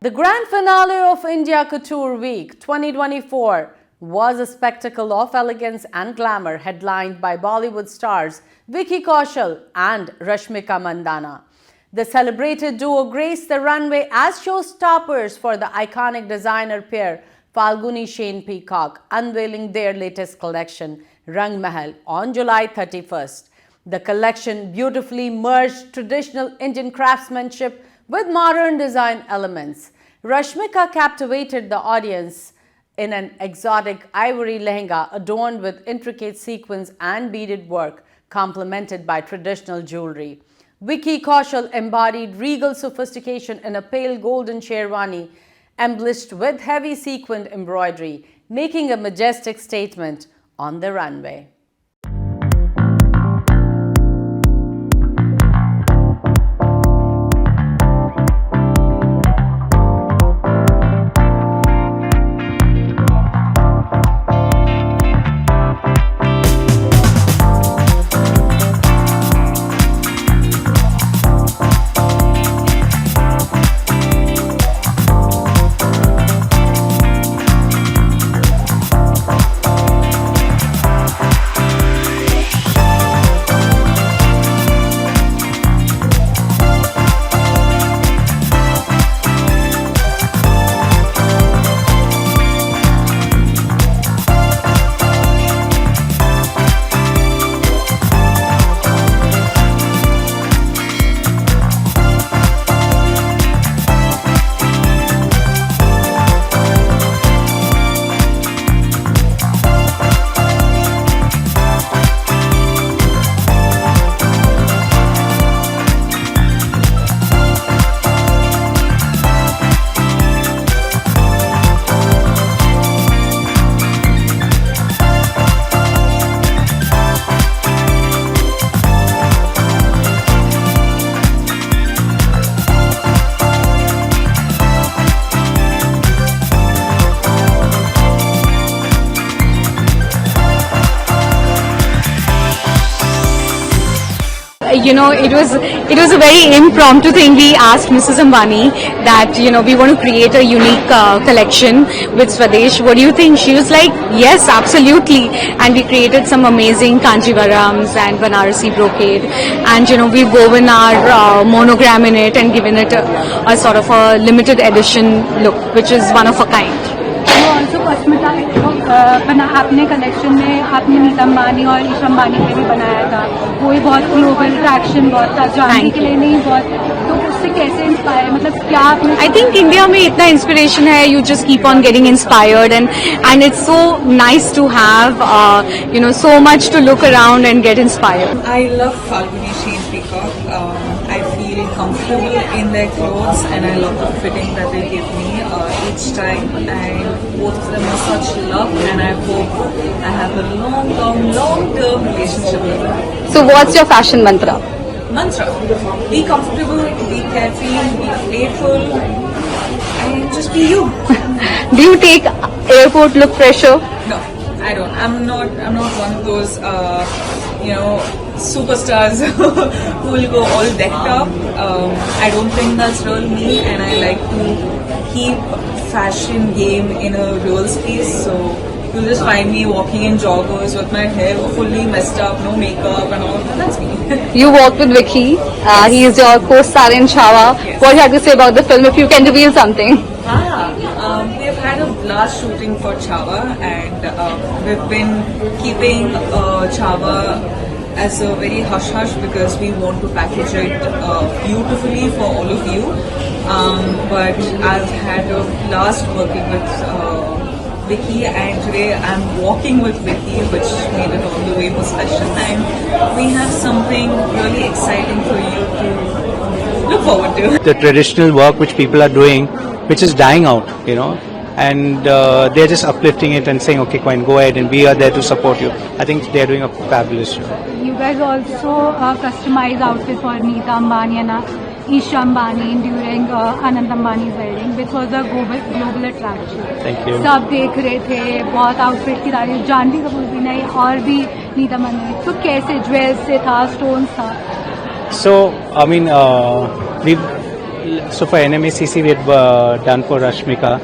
The grand finale of India Couture Week 2024 was a spectacle of elegance and glamour headlined by Bollywood stars Vicky Kaushal and Rashmika Mandanna. The celebrated duo graced the runway as showstoppers for the iconic designer pair Falguni Shane Peacock, unveiling their latest collection, Rang Mahal, on July 31st. The collection beautifully merged traditional Indian craftsmanship with modern design elements. Rashmika captivated the audience in an exotic ivory lehenga adorned with intricate sequins and beaded work, complemented by traditional jewelry. Vicky Kaushal embodied regal sophistication in a pale golden sherwani embellished with heavy sequined embroidery, making a majestic statement on the runway. You know, it was a very impromptu thing. We asked Mrs. Ambani that, you know, we want to create a unique collection with Swadesh. What do you think? She was like, yes, absolutely. And we created some amazing Kanjivarams and Banarasi brocade. And, you know, we've woven our monogram in it and given it a sort of a limited edition look, which is one of a kind. अपने collection में आपने नीता अंबानी और ईशा अंबानी पे भी बनाया था, वो ही बहुत ग्लोबल ट्रैक्शन बहुत था, जानने के लिए नहीं बहुत, तो उससे कैसे इंस्पायर, मतलब क्या आपने? I think India में इतना इंस्पिरेशन है, you just keep on getting inspired and it's so nice to have you know, so much to look around and get inspired. I love Falguni Shane Peacock. I feel comfortable in their clothes and I love the fitting that they give me each time, and both of them are such love, and I hope I have a long-term relationship with them. So what's your fashion mantra? Be comfortable, be carefree, be playful, and just be you. Do you take airport look pressure? No, I don't. I'm not one of those you know, superstars who will go all decked up. I don't think that's real me, and I like to keep fashion game in a real space. So you'll just find me walking in joggers with my hair fully messed up, no makeup and all. That's me. You worked with Vicky. He is your co-star in Chhaava. Yes. What do you have to say about the film, if you can reveal something? We've had a blast shooting for Chhaava, and we've been keeping Chhaava as a very hush-hush because we want to package it beautifully for all of you. But I've had a blast working with Vicky, and today I'm walking with Vicky, which made it all the way for special time. We have something really exciting for you to look forward to. The traditional work which people are doing, which is dying out, you know, and they're just uplifting it and saying, okay, Queen, go ahead, and we are there to support you. I think they're doing a fabulous job. You guys also customize outfits for Neeta Ambani and Isha Ambani during Anand Ambani's wedding, which was a global attraction. Thank you. सब देख रहे थे, बहुत outfit की तारीफ, जानवी कपूर भी नहीं और भी नीता अंबानी, तो कैसे ज्वेल्स से था, स्टोन्स था? So, I mean, we've So for NMACC, we had done for Rashmika.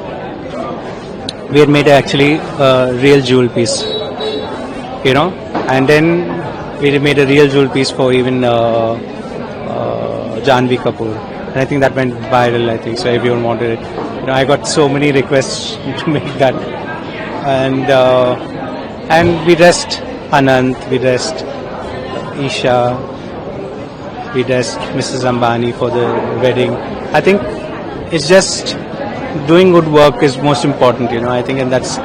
We had made actually a real jewel piece, you know, and then we made a real jewel piece for even Janhvi Kapoor, and I think that went viral. I think so. Everyone wanted it. You know, I got so many requests to make that, and we dressed Anant, we dressed Isha, we dressed Mrs. Ambani for the wedding. I think it's just doing good work is most important, you know. I think, and that's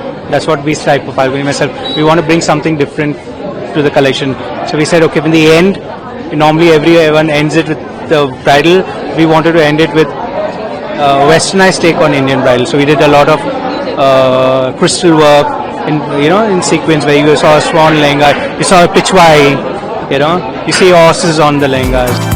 what we strive for. Falguni, myself, we want to bring something different to the collection. So we said, okay, in the end, normally everyone ends it with the bridal. We wanted to end it with westernized take on Indian bridal. So we did a lot of crystal work, in sequence, where you saw a swan lehenga, you saw a pichwai, you see horses on the lehengas.